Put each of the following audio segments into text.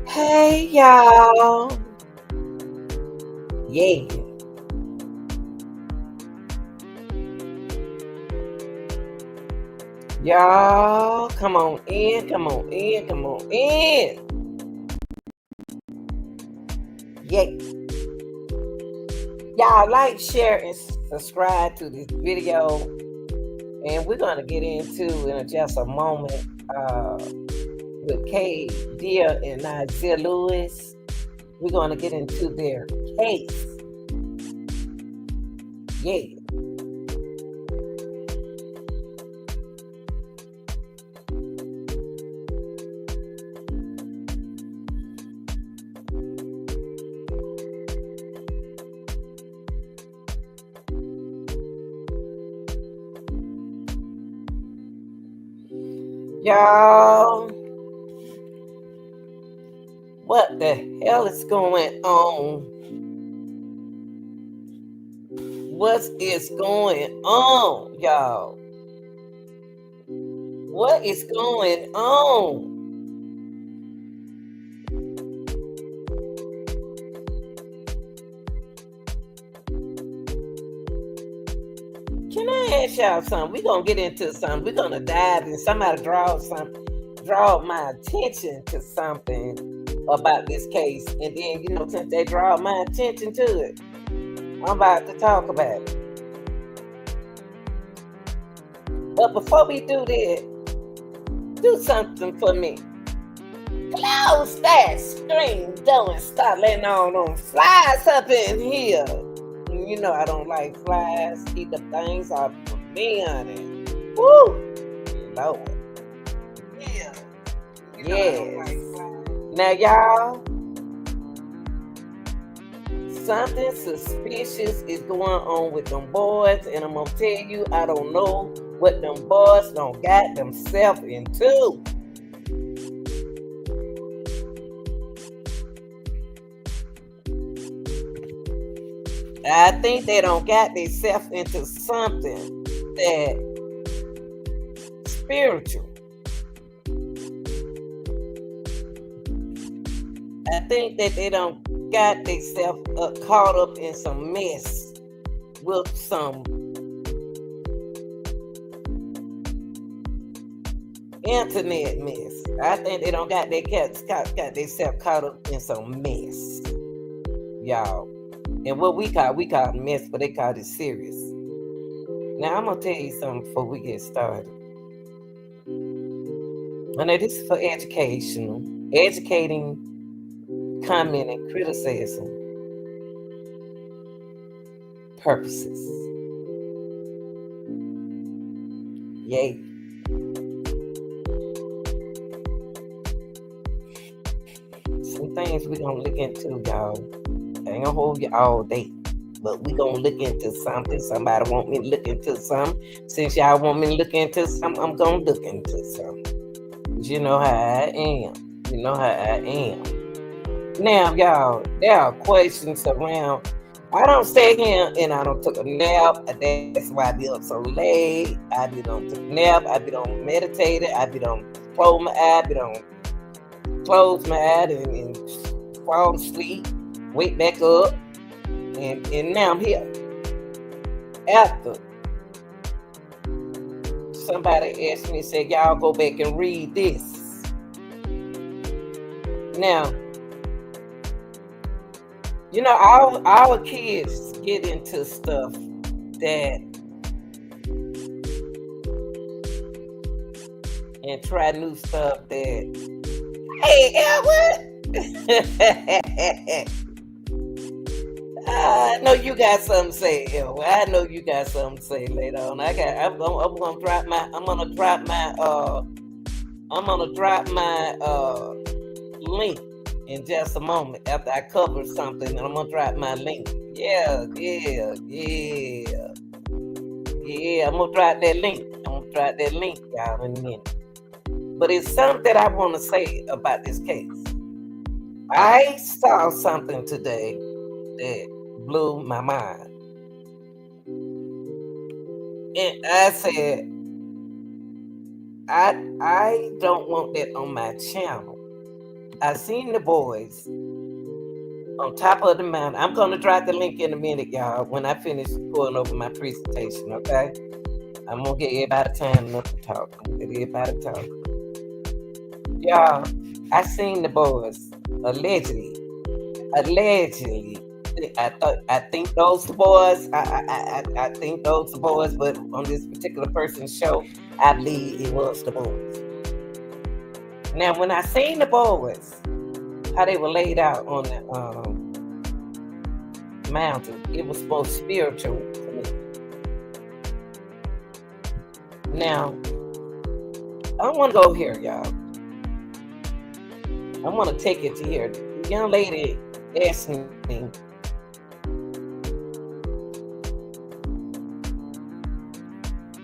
Hey y'all. Yeah. Y'all, come on in, come on in, come on in. Yeah. Y'all like, share, and subscribe to this video. And we're going to get into in just a moment with Qaadir and Naazir Lewis. We're going to get into their case. Yeah. Y'all, what the hell is going on? What is going on, y'all? What is going on? Can I ask y'all something? We're going to get into something. We're going to dive in. Somebody draw my attention to something about this case. And then, since they draw my attention to it, I'm about to talk about it. But before we do that, do something for me. Close that screen door and start letting all them flies up in here. You know I don't like flies. Keep the things off of me, honey. Woo! Lord. Yeah. Yes. Now, y'all, something suspicious is going on with them boys, and I'm gonna tell you, I don't know what them boys done got themselves into. I think they don't got themselves into something that spiritual. I think that they don't got themselves caught up in some mess with some internet mess. I think they don't got themselves caught up in some mess, y'all. And what we call mess, but they call it serious. Now I'm gonna tell you something before we get started. I know this is for educating, comment, and criticism purposes. Yay. Some things we're gonna look into, y'all. I ain't gonna hold you all day, but we gonna look into something. Somebody want me to look into something. Since y'all want me to look into something, I'm gonna look into something. You know how I am. You know how I am. Now, y'all, there are questions around. I don't stay here and I don't took a nap. That's why I be up so late. I be don't take a nap. I be don't meditate. I be don't close my eye. I be don't close my eye and fall asleep. Wake back up, and now I'm here. After somebody asked me, said, y'all go back and read this. Now, You know, our kids get into stuff that and try new stuff that. Hey, Edward. I know you got something to say, Edward. I know you got something to say later on. I'm gonna drop my. I'm gonna drop my link in just a moment after I cover something, and I'm gonna drop my link. Yeah, yeah, yeah, yeah. I'm gonna drop that link. Y'all, in a minute. But it's something that I want to say about this case. I saw something today that blew my mind, and I said, I don't want that on my channel. I seen the boys on top of the mountain. I'm gonna drop the link in a minute, y'all, when I finish going over my presentation, okay? I'm gonna get everybody time enough to talk. I'm gonna get everybody talk. Y'all, I seen the boys allegedly. I think those the boys. I think those the boys, but on this particular person's show, I believe it was the boys. Now, when I seen the boys, how they were laid out on the mountain, it was most spiritual to me. Now, I want to go here, y'all. I want to take it to here. The young lady asked me,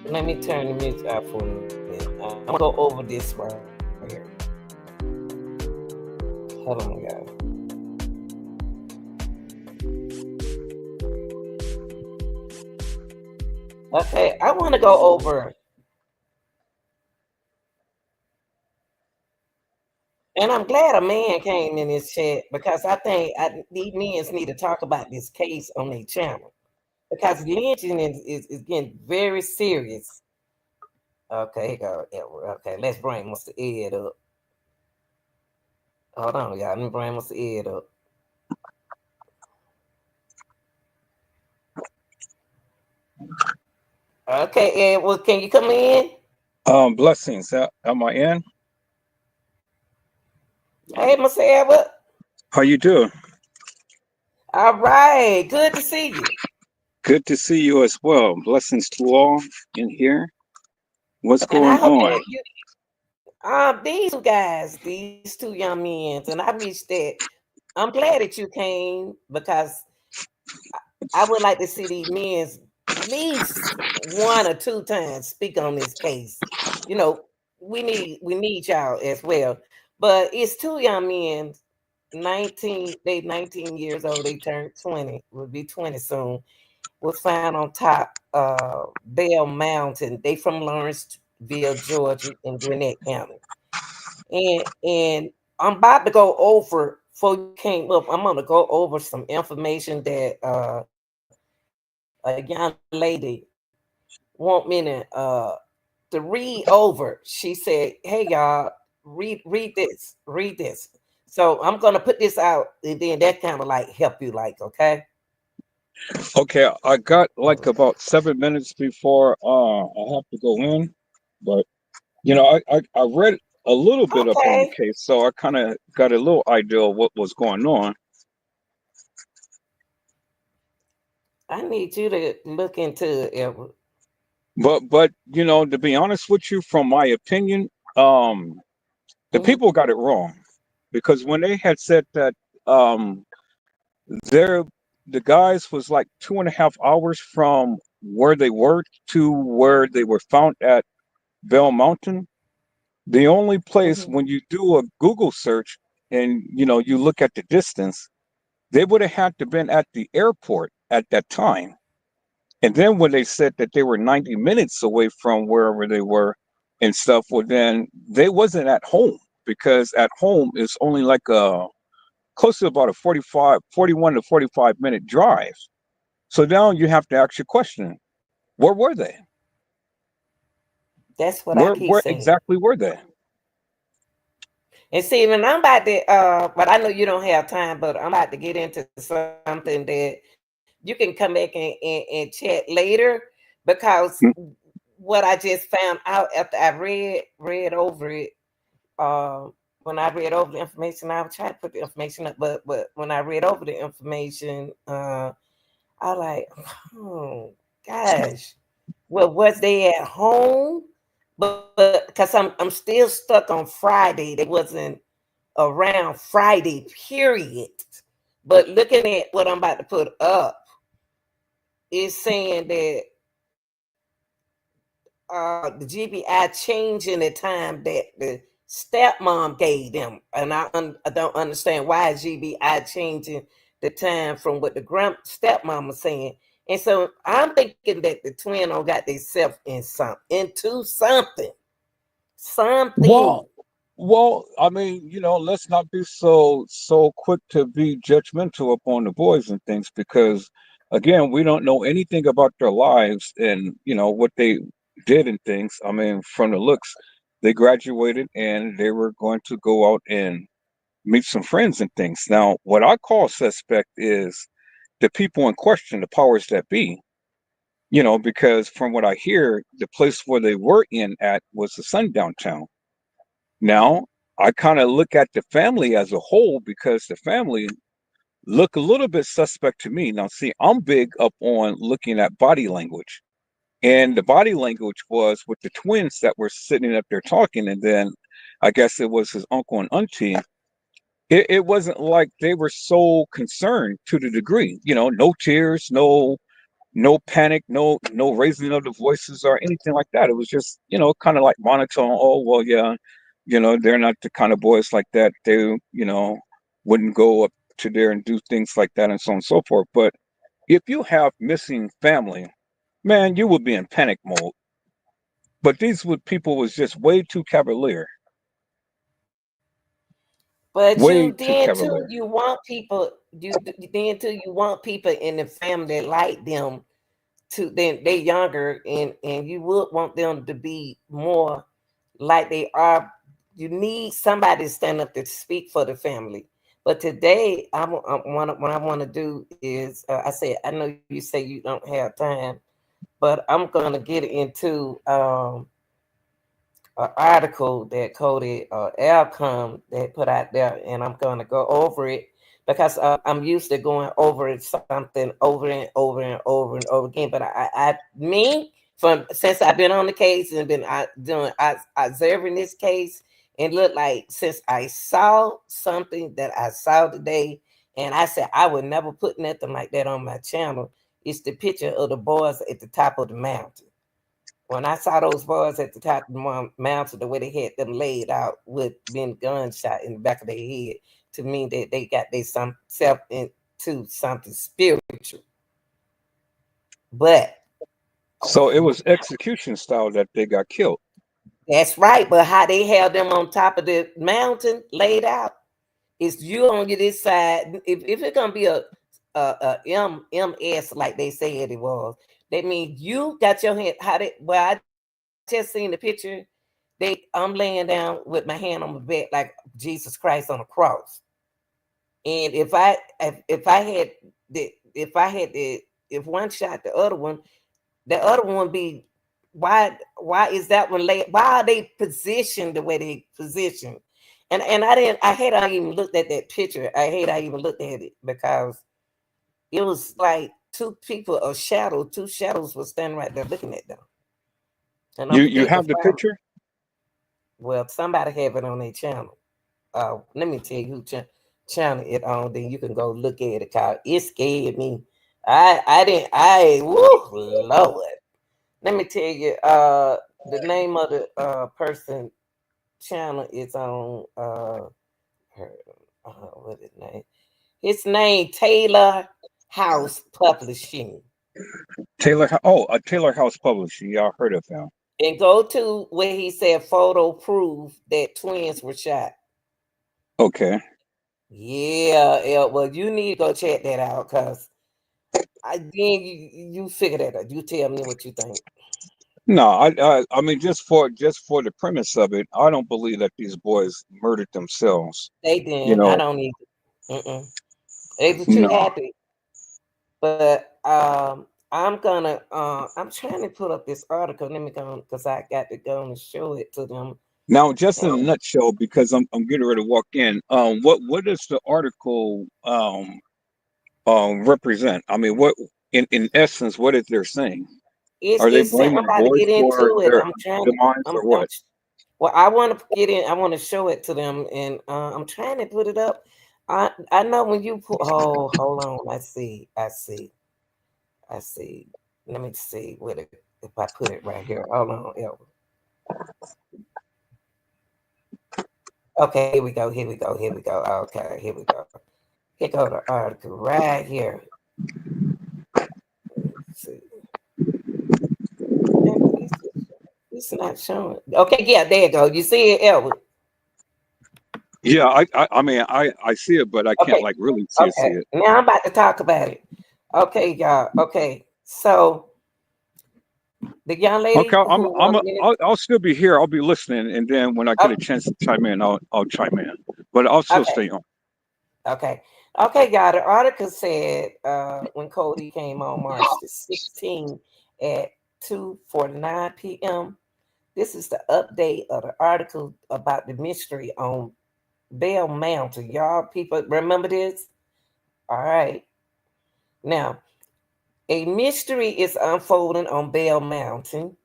let me turn the music out for a minute. I'm gonna go over this right here. Hold on, guys. Okay, I want to go over, and I'm glad a man came in this chat because I think these men need to talk about this case on their channel because lynching is getting very serious. Okay, here go. Okay, let's bring Mr. Ed up. Hold on, y'all. Let me bring Mr. Ed up. Okay, Ed, well, can you come in? Blessings. Am I in? Hey, Mr. Edward. How you doing? All right, good to see you. Good to see you as well. Blessings to all in here. What's And I going hope on? you these two guys, these two young men, and I wish that I'm glad that you came because I would like to see these men at least one or two times speak on this case. You know, we need y'all as well. But it's two young men, 19, they 19 years old, they turned 20, will be 20 soon, was found on top Bell Mountain. They from Lawrenceville, Georgia, in Gwinnett County. And I'm about to go over before you came up. I'm gonna go over some information that a young lady want me to read over. She said, "Hey y'all, read this." So I'm gonna put this out, and then that kind of like help you, like, okay? Okay, I got All like right. about 7 minutes before I have to go in, but I read a little bit up on the Okay. case, so I kind of got a little idea of what was going on. I need you to look into it, Edward. But to be honest with you, from my opinion, the Mm-hmm. people got it wrong because when they had said that um There, the guys was like 2.5 hours from where they were to where they were found at Bell Mountain. The only place Mm-hmm. when you do a Google search and you look at the distance, they would have had to been at the airport at that time. And then when they said that they were 90 minutes away from wherever they were and stuff, well then they wasn't at home because at home is only like a close to about a 41 to 45 minute drive. So now you have to ask your question: where were they? That's what I Where keep where saying. exactly were they? And see, when I'm about to, but I know you don't have time, but I'm about to get into something that you can come back and chat later because what I just found out after I read over it, uh, when I read over the information, I would try to put the information up, but when I read over the information, I like, oh gosh, well, was they at home? But because I'm still stuck on Friday, they wasn't around Friday, period. But looking at what I'm about to put up, is saying that the GBI changing the time that the stepmom gave them, and I don't understand why GBI changing the time from what the stepmom was saying. And so I'm thinking that the twin don't got themselves into something. Well, well, I mean, let's not be so quick to be judgmental upon the boys and things because, again, we don't know anything about their lives and what they did and things. I mean, from the looks, they graduated and they were going to go out and meet some friends and things. Now, what I call suspect is the people in question, the powers that be. Because from what I hear, the place where they were in at was the sundown town. Now, I kind of look at the family as a whole because the family look a little bit suspect to me. Now, see, I'm big up on looking at body language. And the body language was with the twins that were sitting up there talking. And then I guess it was his uncle and auntie. It wasn't like they were so concerned to the degree, no tears, no panic, no raising of the voices or anything like that. It was just, kind of like monotone. Oh well, yeah, they're not the kind of boys like that. They, wouldn't go up to there and do things like that and so on and so forth. But if you have missing family, man, you would be in panic mode. But these would people was just way too cavalier, But way you too then too, cavalier. you want people. Then too, you want people in the family that like them to. Then they younger, and you would want them to be more like they are. You need somebody to stand up to speak for the family. But today, what I want to do is, I said, I know you say you don't have time, but I'm gonna get into an article that Cody Alcom that put out there, and I'm going to go over it because I'm used to going over it something over and over and over and over again. But me, from since I've been on the case and been observing this case, and look like since I saw something that I saw today, and I said I would never put nothing like that on my channel. It's the picture of the boys at the top of the mountain. When I saw those boys at the top of the mountain, the way they had them laid out with being gunshot in the back of their head, to me that they got they some self into something spiritual. But So it was execution style that they got killed. that's right. But how they held them on top of the mountain laid out is you on this side. If it's gonna be a MS like they said it was, that means you got your hand. How they? Well, I just seen the picture. I'm laying down with my hand on my back like Jesus Christ on a cross. And if I had if one shot the other one be why is that one late? Why are they positioned the way they position? And I hate I even looked at that picture. I hate I even looked at it because it was like two shadows were standing right there looking at them. And I'm You thinking, have the picture? well, somebody have it on their channel. Let me tell you who channel it on. Then you can go look at it. Cause it scared me. I didn't. Woo, Lord. Let me tell you. The name of the person channel is on. Her, what is his name? His name Taylor House Publishing. Taylor House Publishing. Y'all heard of him? And go to where he said photo proof that twins were shot. Okay. Yeah, yeah. Well, you need to go check that out because I then you figure that out. You tell me what you think. No, I mean, just for the premise of it, I don't believe that these boys murdered themselves. They You didn't. I know, don't need it. Mm-mm. They were too no. happy. But I'm gonna I'm trying to pull up this article. Let me go because I got to go and show it to them. Now, just in a Um, nutshell, because I'm getting ready to walk in. What does the article represent? I mean, what in essence, what is they're saying? Are they I'm blaming the about to boys get for into it. their I'm trying to demise or I'm what? well, I want to get in. I want to show it to them, and I'm trying to put it up. I know when you put. Oh, hold on. I see. I see. I see. Let me see what it, if I put it right here. Hold on, Elva. Okay, here we go. Here we go. Here we go. Okay, here we go. Here go the article right here. Let's see. And it's not showing. Okay, yeah, there you go. You see it, Elwood. Yeah, I mean, I see it, but I can't Okay, like really see okay. it. Now I'm about to talk about it. Okay, y'all. Okay, so the young Okay, lady who wanted me I'll still be here. I'll be listening, and then when I to. get a chance to chime in, I'll chime in. But I'll still Okay, stay on. okay, okay, y'all. The article said when Cody came on March the 16th at 2:49 p.m. This is the update of the article about the mystery on Bell Mountain. Y'all people remember this? All right. Now, a mystery is unfolding on Bell Mountain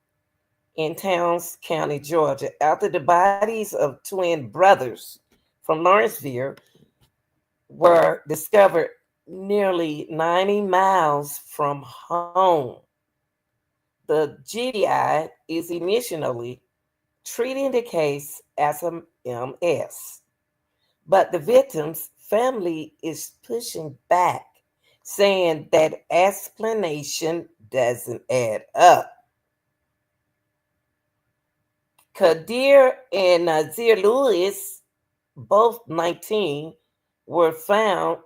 in Towns County, Georgia, after the bodies of twin brothers from Lawrenceville were discovered nearly 90 miles from home. The GBI is initially treating the case as a MS. But the victim's family is pushing back, saying that explanation doesn't add up. Qaadir and Naazir Lewis, both 19, were found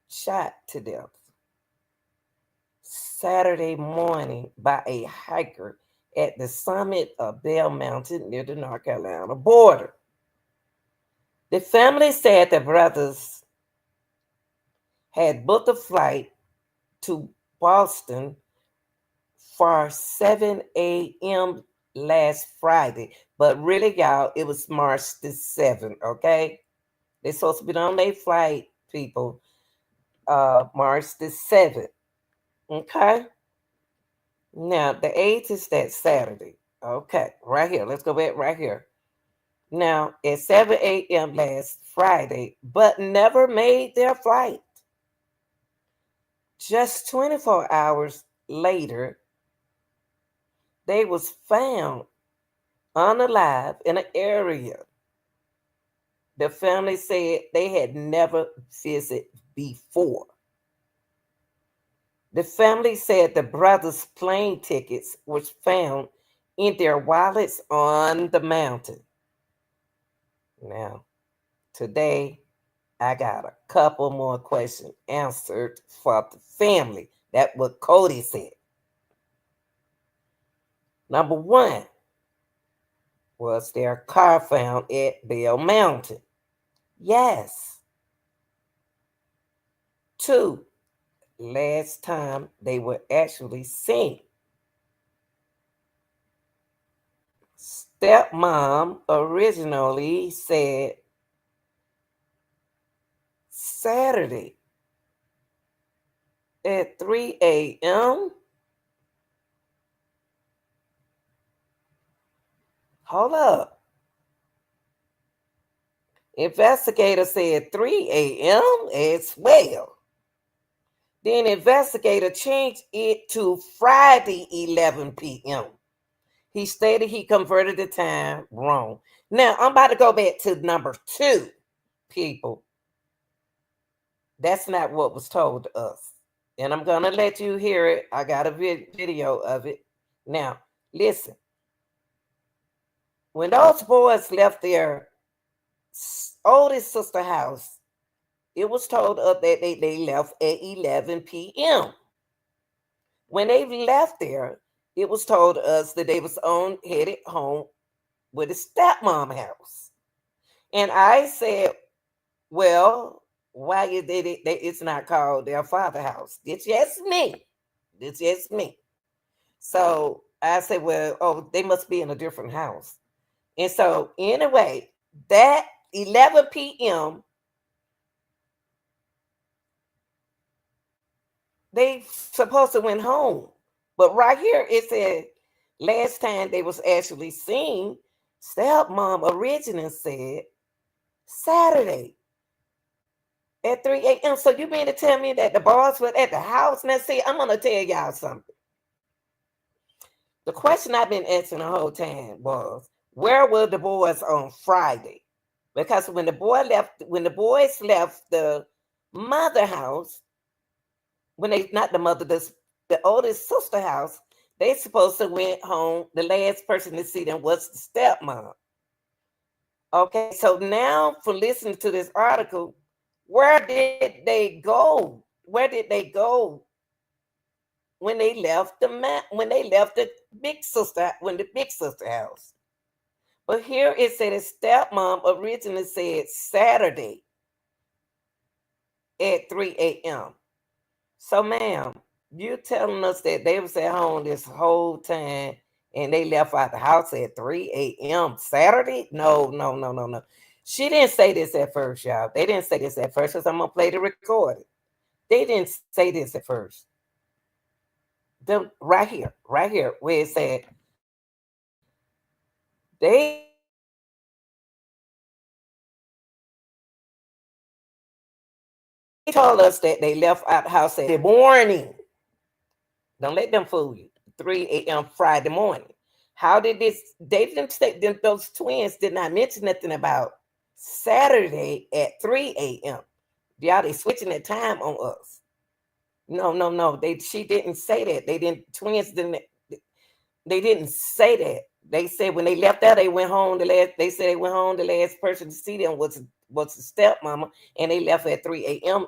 shot to death Saturday morning by a hiker at the summit of Bell Mountain near the North Carolina border. The family said the brothers had booked a flight to Boston for 7 a.m. last Friday. But really, y'all, it was March the 7th, okay? They're supposed to be on their flight, people, March the 7th, okay? Now, the 8th is that Saturday. Okay, right here. Let's go back right here. Now, at 7 a.m. last Friday, but never made their flight. Just 24 hours later, they was found unalive in an area the family said they had never visited before. The family said the brothers' plane tickets was found in their wallets on the mountain. Now, today I got a couple more questions answered for the family. That's what Cody said. Number one, was their car found at Bell Mountain? Yes. Two, last time they were actually seen. Stepmom originally said Saturday at 3 a.m. Hold up. Investigator said 3 a.m. as well. Then investigator changed it to Friday 11 p.m. He stated he converted the time wrong. Now I'm about to go back to number two, people. That's not what was told to us. And I'm going to let you hear it. I got a video of it. Now, listen. When those boys left their oldest sister house, it was told up that they left at 11 p.m. When they left there, it was told us that they was on headed home with the stepmom house. And I said, well, why is it's not called their father house? It's just me. It's just me. So I said, well, oh, they must be in a different house. And so anyway, that 11 p.m., they supposed to went home. But right here it said last time they was actually seen, stepmom originally said Saturday at 3 a.m. So you mean to tell me that the boys were at the house? Now see, I'm gonna tell y'all something. The question I've been asking the whole time was, where were the boys on Friday? Because when the boys left the mother house, when they not the mother, the oldest sister house, they supposed to went home. The last person to see them was the stepmom. Okay, so now for listening to this article, where did they go? Where did they go when they left the big sister when the big sister house? But here it said his stepmom originally said Saturday at 3 a.m. So, ma'am, you telling us that they was at home this whole time and they left out the house at 3 a.m. Saturday? No, no, no, no, no. She didn't say this at first, y'all. They didn't say this at first because I'm going to play the recording. They didn't say this at first. Right here, where it said, they told us that they left out the house at the morning. Don't let them fool you. 3 a.m. Friday morning. How did this? They didn't say those twins did not mention nothing about Saturday at 3 a.m. Y'all, they switching their time on us. No, no, no. She didn't say that. Twins didn't they didn't say that. They said when they left out, they went home. They said they went home. The last person to see them was the stepmama, and they left at 3 a.m.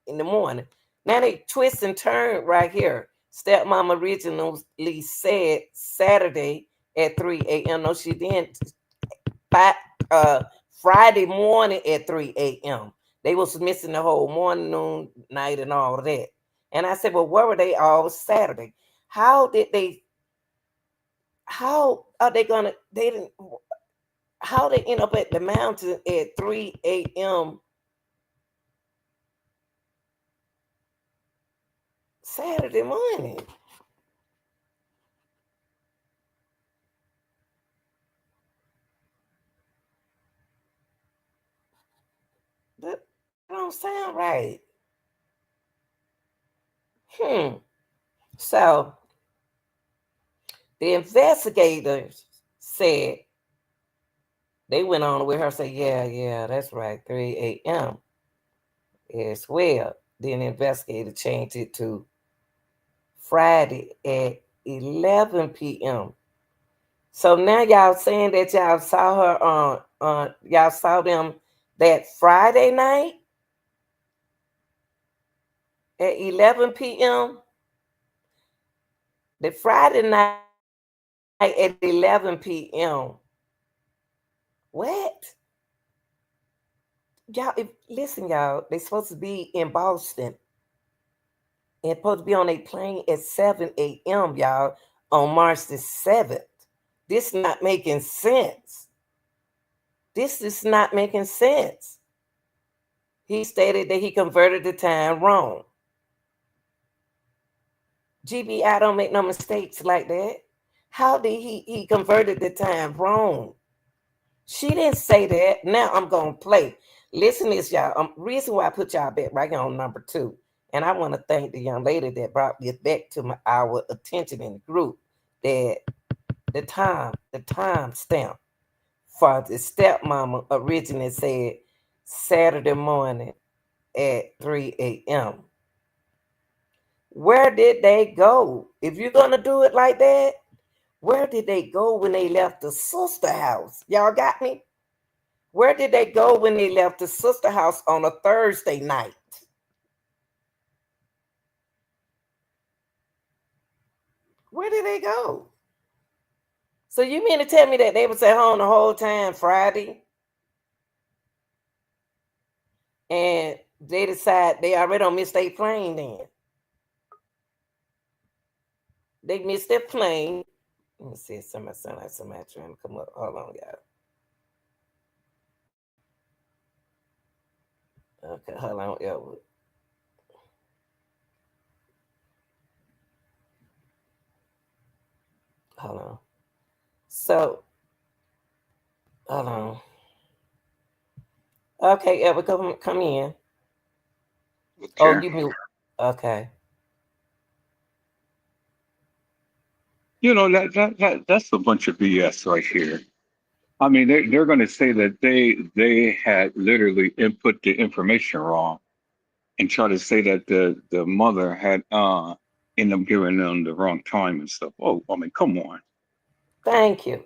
in the morning. Now they twist and turn right here. Stepmama originally said Saturday at 3 a.m. No, she didn't. Friday morning at 3 a.m. They was missing the whole morning, noon, night, and all of that. And I said, well, where were they all Saturday? How did they? How are they gonna? They didn't. How they end up at the mountain at 3 a.m. Saturday morning? That don't sound right. Hmm. So the investigators said they went on with her. Say, yeah, yeah, that's right, 3 a.m. as well. Then the investigator changed it to Friday at 11 p.m. So now y'all saying that y'all saw her on y'all saw them that Friday night at 11 p.m. The Friday night at 11 p.m. What? Listen, y'all, they supposed to be in Boston and supposed to be on a plane at 7 a.m., y'all, on March the 7th. This not making sense. This is not making sense. He stated that he converted the time wrong. GBI don't make no mistakes like that. How did he converted the time wrong? She didn't say that. Now I'm gonna play. Listen to this, y'all. Reason why I put y'all back right here on number 2. And I want to thank the young lady that brought this back to our attention in the group, that the time stamp for the stepmama originally said Saturday morning at 3 a.m. Where did they go? If you're gonna do it like that, where did they go when they left the sister house? Y'all got me? Where did they go when they left the sister house on a Thursday night? Where did they go? So you mean to tell me that they was at home the whole time Friday, and they decide they already don't miss their plane? Then they missed their plane. Let me see if somebody sound like somebody trying to come up. Hold on, y'all. Okay, hold on, Elwood. Hold on. So, hold on. Okay, Elwood, come in. Oh, Okay. you mute. Okay. You know that's a bunch of BS right here. I mean, they're going to say that they had literally input the information wrong and try to say that the mother had ended up giving them the wrong time and stuff. Oh, I mean, come on. Thank you.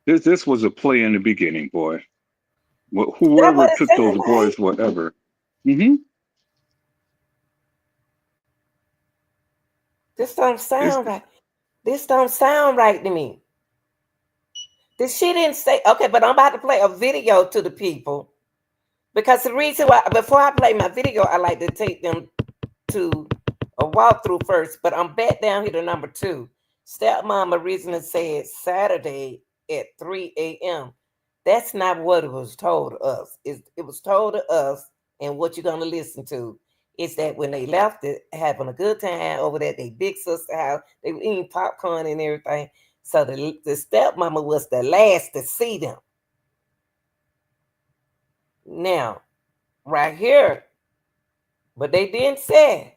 This was a play in the beginning, boy. That what Whoever it took sound those like? boys, whatever. Hmm. This don't It's, sound right. This don't sound right to me. This she didn't say. Okay, but I'm about to play a video to the people because the reason why before I play my video, I like to take them to a walkthrough first. But I'm back down here to number 2. Stepmom originally said Saturday at 3 a.m. That's not what it was told to us. It was told to us, and what you're gonna listen to is that when they left it, having a good time over there, they big sister house, they were eating popcorn and everything. So the stepmama was the last to see them. Now, right here, but they didn't say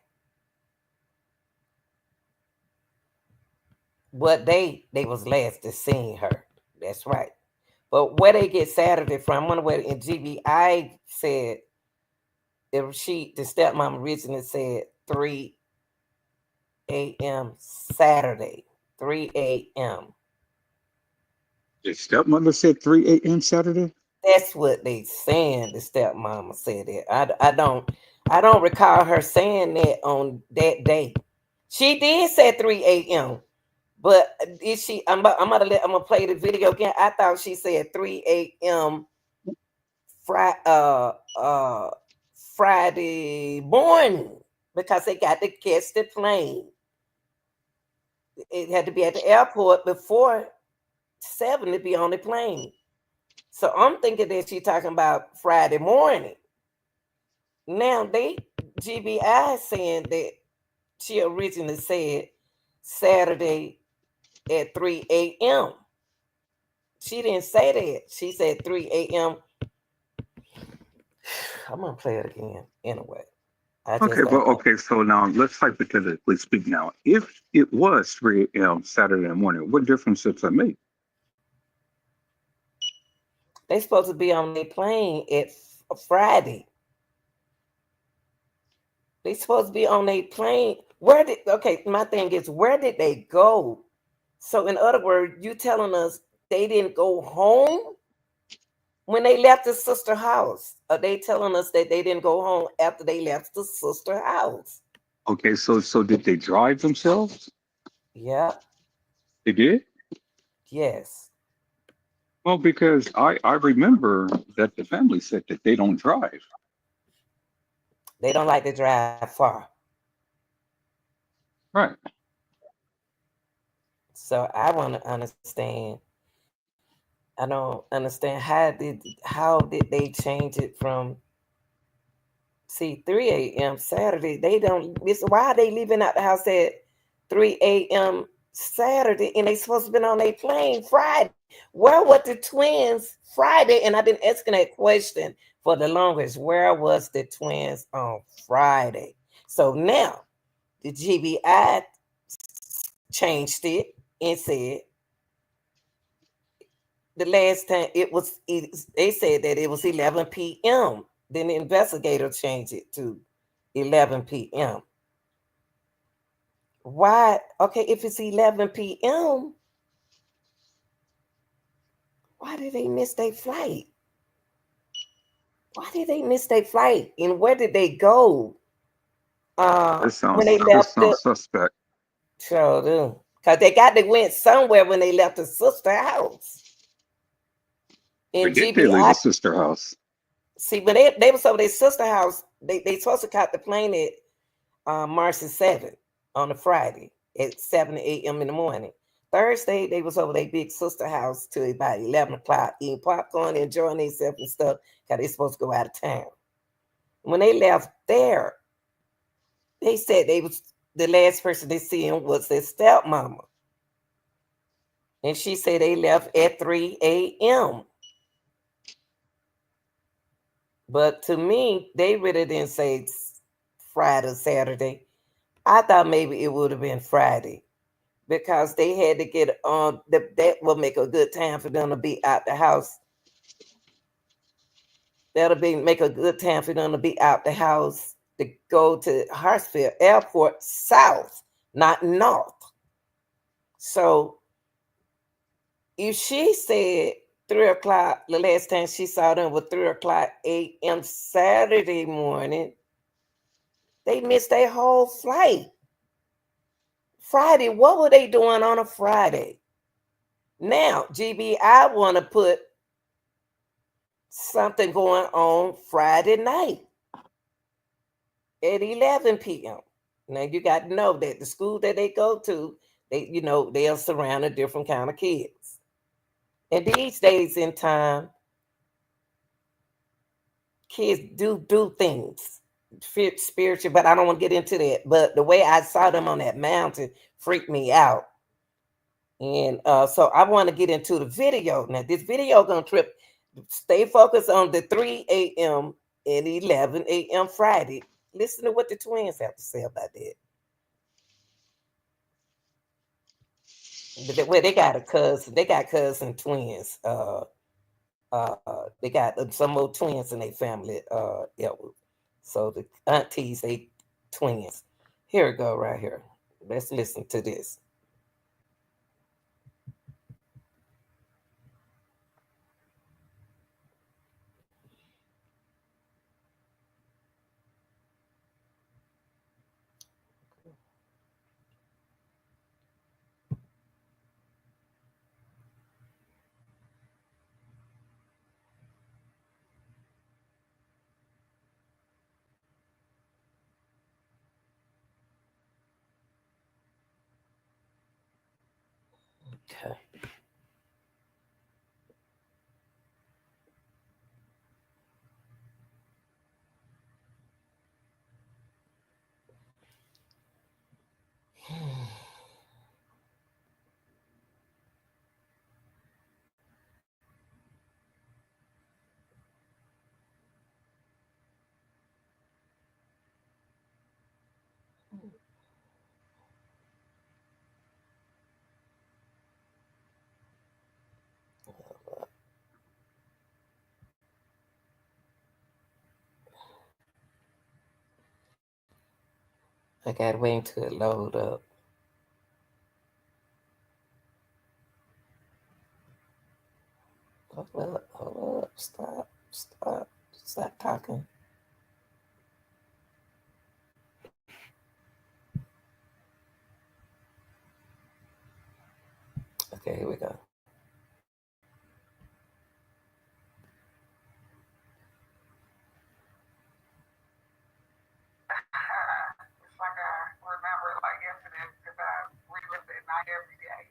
what they was last to see her. That's right. But where they get Saturday from, I wonder where in GBI said if she the stepmom originally said 3 a.m. Saturday. 3 a.m. the stepmother said 3 a.m. Saturday. That's what they saying. The stepmama said it. I don't recall her saying that on that day. She did say 3 a.m. But is she? I'm gonna play the video again. I thought she said 3 a.m. Friday, Friday morning because they got to catch the plane. It had to be at the airport before 7 to be on the plane. So I'm thinking that she's talking about Friday morning. Now they GBI saying that she originally said Saturday at 3 a.m. She didn't say that. She said 3 a.m. I'm gonna play it again anyway. I Okay, just but got done. okay, so now let's hypothetically speak now. If it was 3 a.m. Saturday morning, what difference does that make? They supposed to be on their plane at Friday. They supposed to be on their plane. Where did okay? My thing is, where did they go? So in other words, you telling us they didn't go home when they left the sister house? Are they telling us that they didn't go home after they left the sister house? Okay, so did they drive themselves? Yeah. They did? Yes. Well, because I remember that the family said that they don't drive. They don't like to drive far. Right. So I want to understand. I don't understand how did they change it from see 3 a.m. Saturday? They don't. It's why are they leaving out the house at 3 a.m. Saturday and they supposed to be on a plane Friday? Where were the twins Friday? And I've been asking that question for the longest. Where was the twins on Friday? So now the GBI changed it and said the last time they said that it was 11 p.m. Then the investigator changed it to 11 p.m. Why? Okay, if it's 11 p.m., why did they miss their flight? Why did they miss their flight? And where did they go? This When sounds they this left the sounds suspect. sure do. Because they got to went somewhere when they left the sister house. Where In did they leave the GBI, sister house? see, when they was over their sister house, they supposed to caught the plane at March the 7th on a Friday at 7 a.m. in the morning. Thursday, they was over their big sister house till about 11 o'clock, eating popcorn, enjoying themselves and stuff, because they supposed to go out of town. When they left there, they said they was the last person they seen was their stepmama. And she said they left at 3 a.m. But to me, they really didn't say Friday, Saturday. I thought maybe it would have been Friday because they had to get on. That will make a good time for them to be out the house. That'll be make a good time for them to be out the house to go to Hartsfield Airport South, not North. So if she said 3 o'clock, the last time she saw them was 3 o'clock a.m. Saturday morning, they missed their whole flight. Friday, what were they doing on a Friday? Now, GB, I want to put something going on Friday night at 11 p.m. Now you got to know that the school that they go to, they are surrounded different kind of kids. And these days in time, kids do things spiritual, but I don't want to get into that. But the way I saw them on that mountain freaked me out. And so I want to get into the video. Now, this video gonna trip. Stay focused on the 3 a.m. and 11 a.m. Friday. Listen to what the twins have to say about that. Well, they got a cousin. They got cousin twins. They got some more twins in their family. So the aunties, they twins. Here we go, right here. Let's listen to this. Okay. I gotta wait until it load up. Hold up, stop talking. Okay, here we go. It's like I remember it like yesterday because I relive it night every day.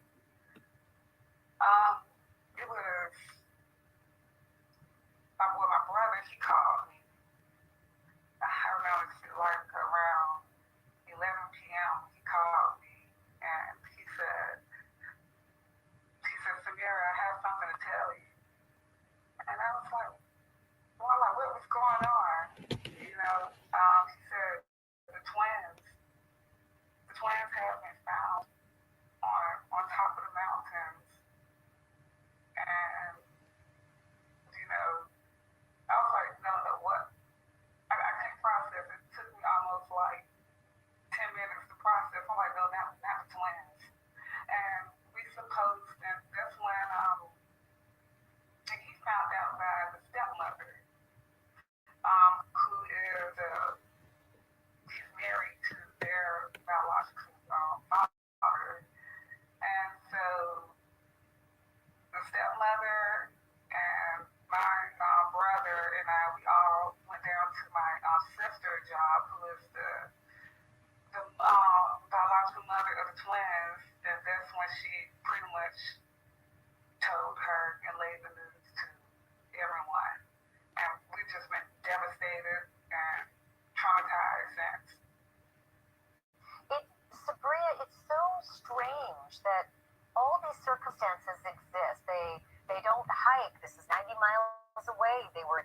It was well, my brother he called me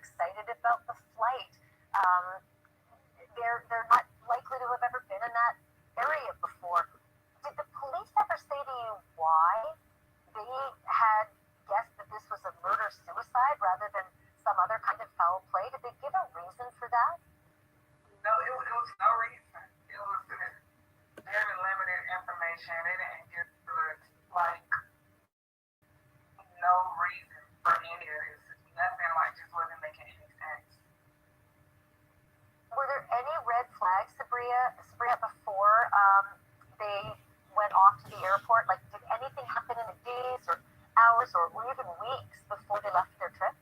excited about the flight. Um, they're not likely to have ever been in that area before. Did the police ever say to you why they had guessed that this was a murder suicide rather than some other kind of foul play? Did they give a reason for that? No, it was no reason. It was very limited information. They didn't give us like no reason for any of this. Nothing like just wasn't making any sense. Were there any red flags, Sabria, before they went off to the airport? Like, did anything happen in the days or hours or even weeks before they left their trip?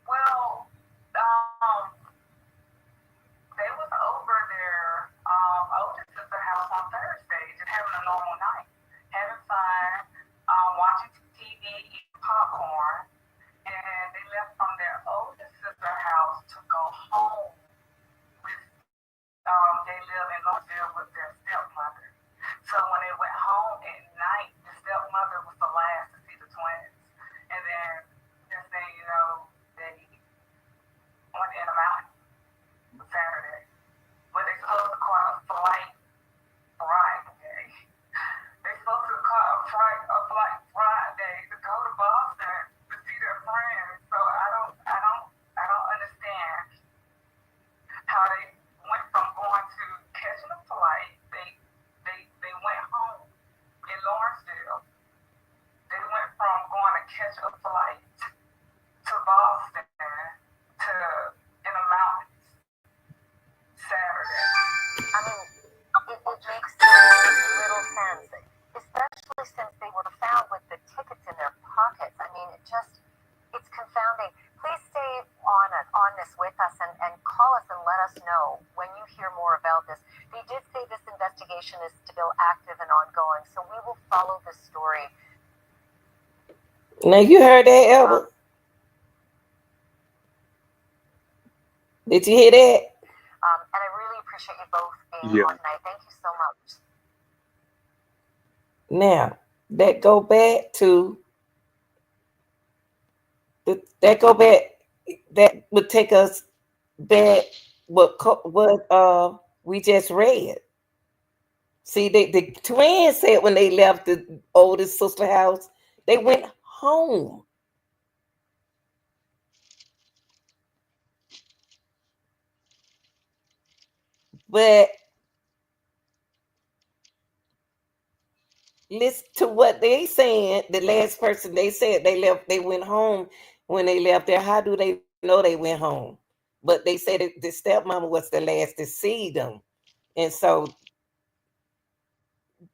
Well, they was over their oldest sister house on Thursday, just having a normal night, having fun, watching TV, eating popcorn, and they left from their oldest sister house to go home with they live in Naazir with their stepmother. So when they went home at night, the stepmother was the last to see the twins. And then next thing you know, they went in a mountain Saturday. But they supposed to caught a flight Friday. They supposed to caught a flight Friday to go to Boston to see their friends. So I don't understand how they went from going to catching a flight. They went home in Lawrenceville. They went from going to catch a flight to Boston to in the mountains Saturday. I mean, it makes little sense, especially since they were found with the tickets in their pockets. I mean, it's confounding. Please stay on this with us and call us and let us know when you hear more about this. They did say this investigation is still active and ongoing, so we will follow this story. Now you heard that, Albert? Did you hear that? And I really appreciate you both being on tonight. Thank you so much. Now that go back to that would take us back what we just read. See, the twins said when they left the oldest sister house, they went home. But listen to what they saying. The last person they said they went home when they left there. How do they know they went home? But they said the stepmama was the last to see them. And so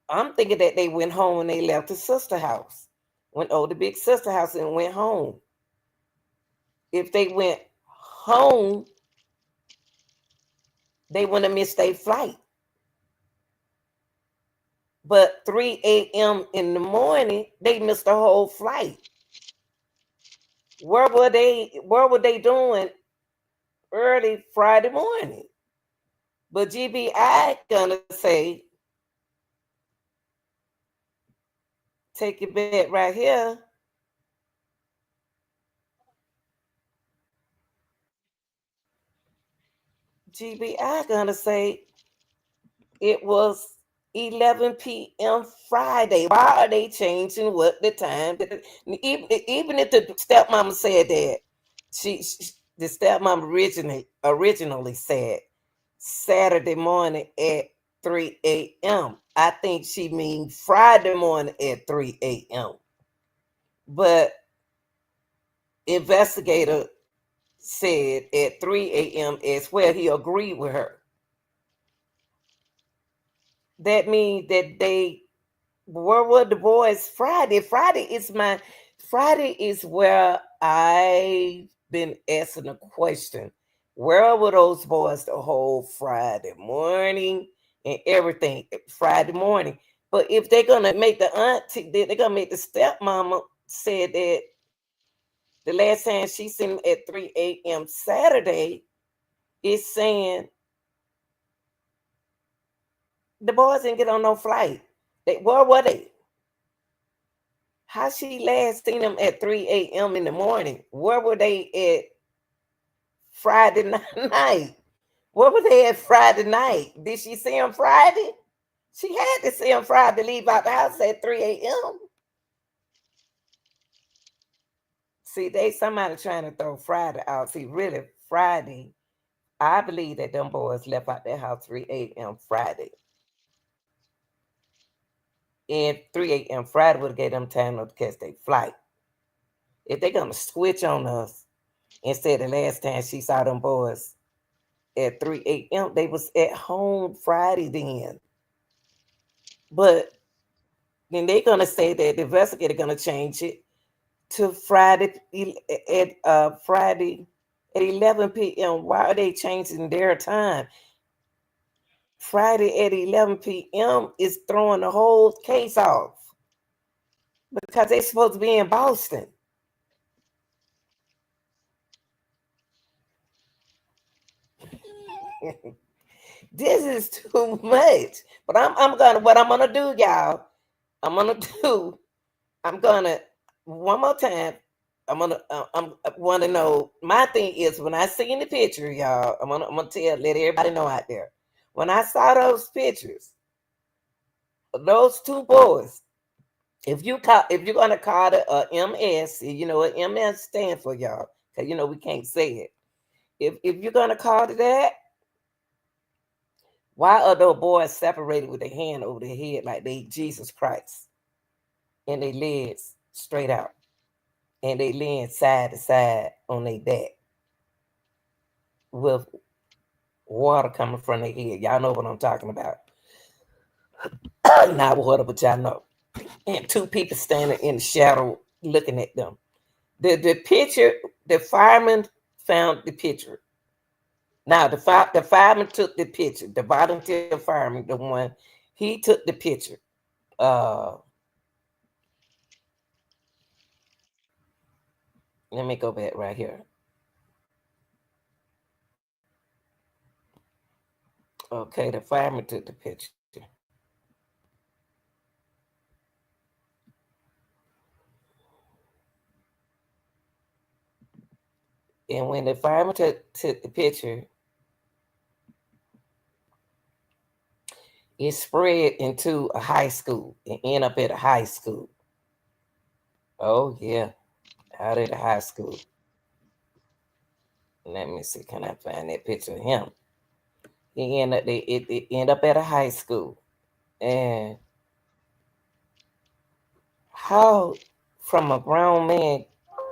I'm thinking that they went home when they left the sister house. The big sister house and went home. If they went home, they wouldn't have missed their flight. But 3 a.m. in the morning, they missed the whole flight. Where were they doing early Friday morning? But GBI gonna say, take it back right here. GBI gonna say it was 11 p.m. Friday. Why are they changing what the time? Even if the stepmama said that, the stepmama originally said Saturday morning at 3 a.m. I think she means Friday morning at 3 a.m. But investigator said at 3 a.m. as well. He agreed with her. That means that where were the boys Friday? Friday is where I've been asking a question. Where were those boys the whole Friday morning and everything? Friday morning. But if they're gonna make the auntie, they're gonna make the stepmama said that the last time she seen him at 3 a.m. Saturday is saying the boys didn't get on no flight. Where were they? How she last seen them at 3 a.m. in the morning? Where were they at Friday night? Where were they at Friday night? Did she see him Friday? She had to see him Friday, leave out the house at 3 a.m. See, they somebody trying to throw Friday out. See, really, Friday, I believe that them boys left out their house 3 a.m. Friday. And 3 a.m. Friday would have gave them time to catch their flight. If they're gonna switch on us and say the last time she saw them boys at 3 a.m., they was at home Friday then. But then they're gonna say that the investigator gonna change it to Friday Friday at 11 p.m. Why are they changing their time? Friday at 11 p.m. is throwing the whole case off because they're supposed to be in Boston. This is too much. But I'm gonna what I'm gonna do, y'all. I'm gonna do. I'm gonna one more time. I want to know. My thing is when I seen the picture, y'all. I'm gonna let everybody know out there. When I saw those pictures, those two boys. If you're gonna call it a MS, you know what MS stand for, y'all, because you know we can't say it. If you're gonna call it that, why are those boys separated with their hand over their head like they Jesus Christ, and their legs straight out, and they laying side to side on their back with water coming from their head? Y'all know what I'm talking about. Not water, but y'all know. And two people standing in the shadow looking at them. The picture, the fireman found the picture. Now the fireman took the picture. The volunteer fireman, the one, he took the picture. Uh, Let me go back right here. Okay, the fireman took the picture. And when the fireman took the picture, it spread into a high school and end up at a high school. Oh yeah, out at a high school. Let me see, can I find that picture of him? It end up at a high school. And how from a grown man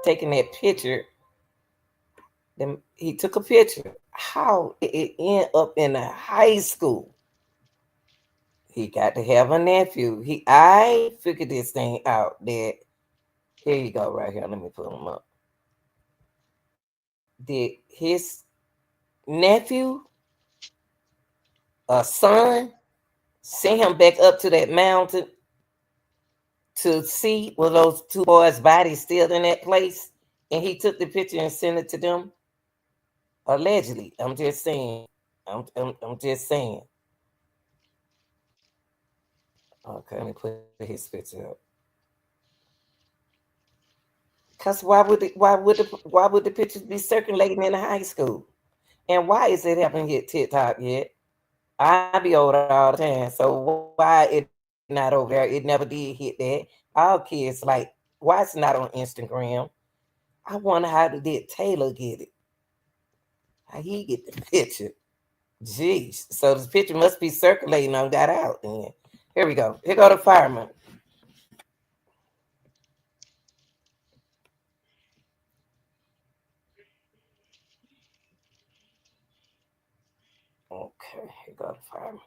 taking that picture, then he took a picture. How it end up in a high school? He got to have a nephew. I figured this thing out that here you go right here. Let me put him up. Did his nephew, a son, send him back up to that mountain to see were those two boys' bodies still in that place? And he took the picture and sent it to them? Allegedly. I'm just saying. I'm just saying. Okay, let me put his picture up. Cause why would the pictures be circulating in the high school? And why is it haven't hit TikTok yet? I be over there all the time. So why it not over there? It never did hit that. Our kids like, why it's not on Instagram? I wonder how did Taylor get it? How he get the picture? Jeez. So this picture must be circulating on got out then. Here we go. Here go the fireman. Okay, here go the fireman.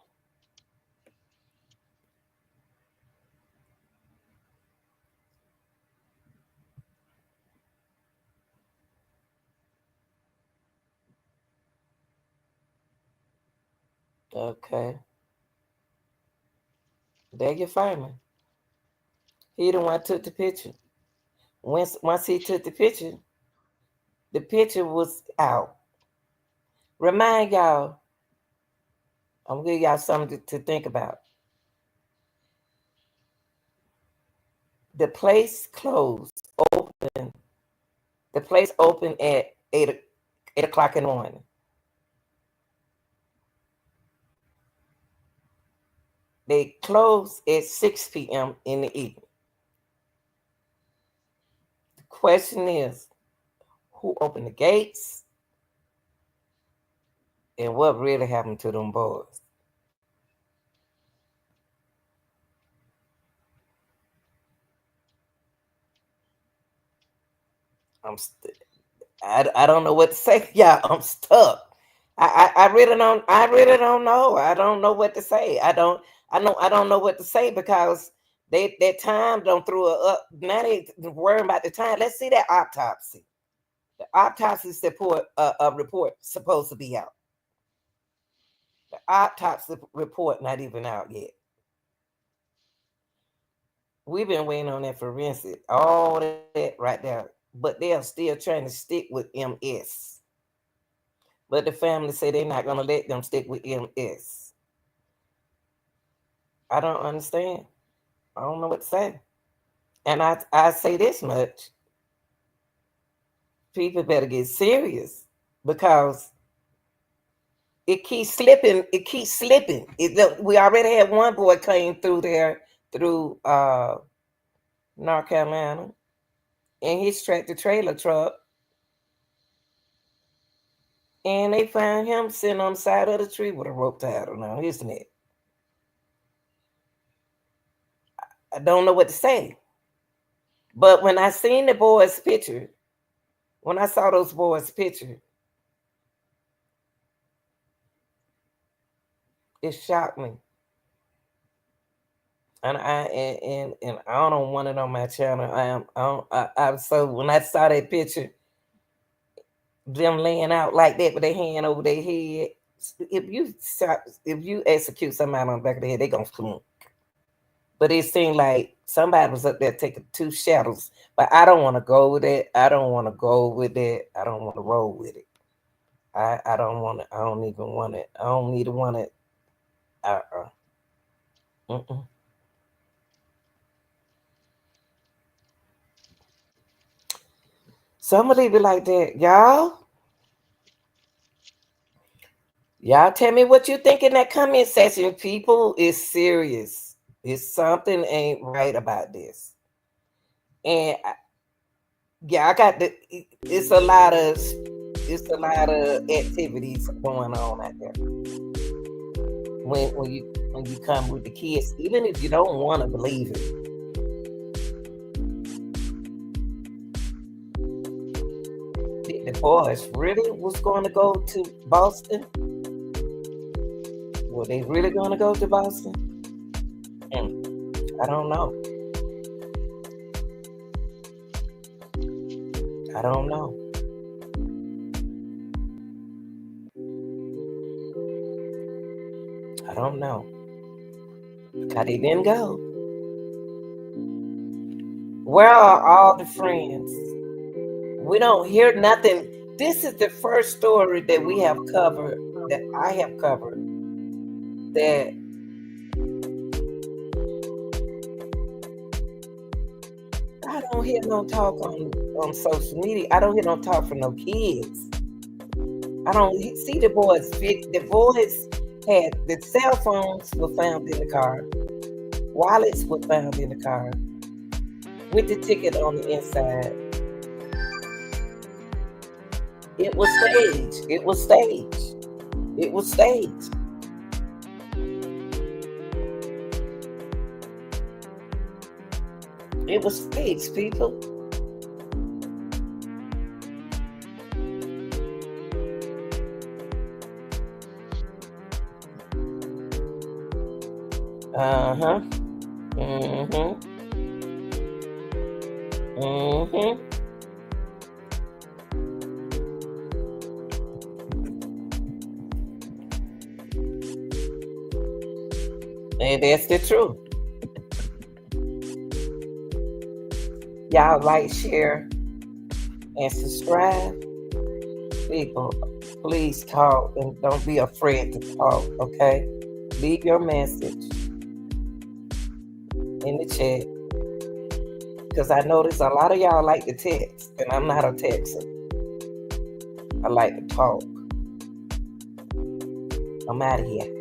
Okay. There your fireman. He the one took the picture. Once he took the picture was out. Remind y'all, I'm gonna give y'all something to think about. The place closed, open. The place opened at 8 o'clock in the morning. They closed at 6 p.m. in the evening. The question is, who opened the gates? And what really happened to them boys? I don't know what to say. Yeah, I'm stuck. I really don't know. I don't know what to say. I don't know what to say because that time don't throw it up. Now they worrying about the time. Let's see that autopsy. The autopsy report supposed to be out. The autopsy report not even out yet. We've been waiting on that forensic, all that right there. But they are still trying to stick with MS. But the family say they're not going to let them stick with MS. I don't understand. I don't know what to say. And I say this much. People better get serious because it keeps slipping. It keeps slipping. We already had one boy came through there, through North Carolina, and his tractor trailer truck. And they found him sitting on the side of the tree with a rope tied around his neck. I don't know what to say. But when I seen the boys' picture, when I saw those boys' picture, it shocked me. And I don't want it on my channel. So when I saw that picture, them laying out like that with their hand over their head, if you execute somebody on the back of the head, they gonna flunk. But it seemed like somebody was up there taking two shadows. But I don't want to go with it. I don't want to go with it. I don't want to roll with it. I don't want it. I don't even want it. I don't need to want it. Somebody be like that, y'all. Y'all tell me what you think in that comment section. People, is serious. It's something ain't right about this. And I got it's a lot of activities going on out there. When you come with the kids, even if you don't want to believe it. The boys really was going to go to Boston? Were they really going to go to Boston? I don't know. I don't know. I don't know. Because they didn't go. Where are all the friends? We don't hear nothing. This is the first story that we have covered, that I have covered, that I don't hear no talk on social media. I don't hear no talk from no kids. I don't see the boys. The boys had the cell phones were found in the car. Wallets were found in the car with the ticket on the inside. It was staged. It was staged. It was staged. It was staged, people. Uh-huh. Mm-hmm. Mm-hmm. And that's the truth. Y'all like, share, and subscribe. People, please talk and don't be afraid to talk, okay? Leave your message in the chat. because I notice a lot of y'all like to text, and I'm not a texter. I like to talk. I'm out of here.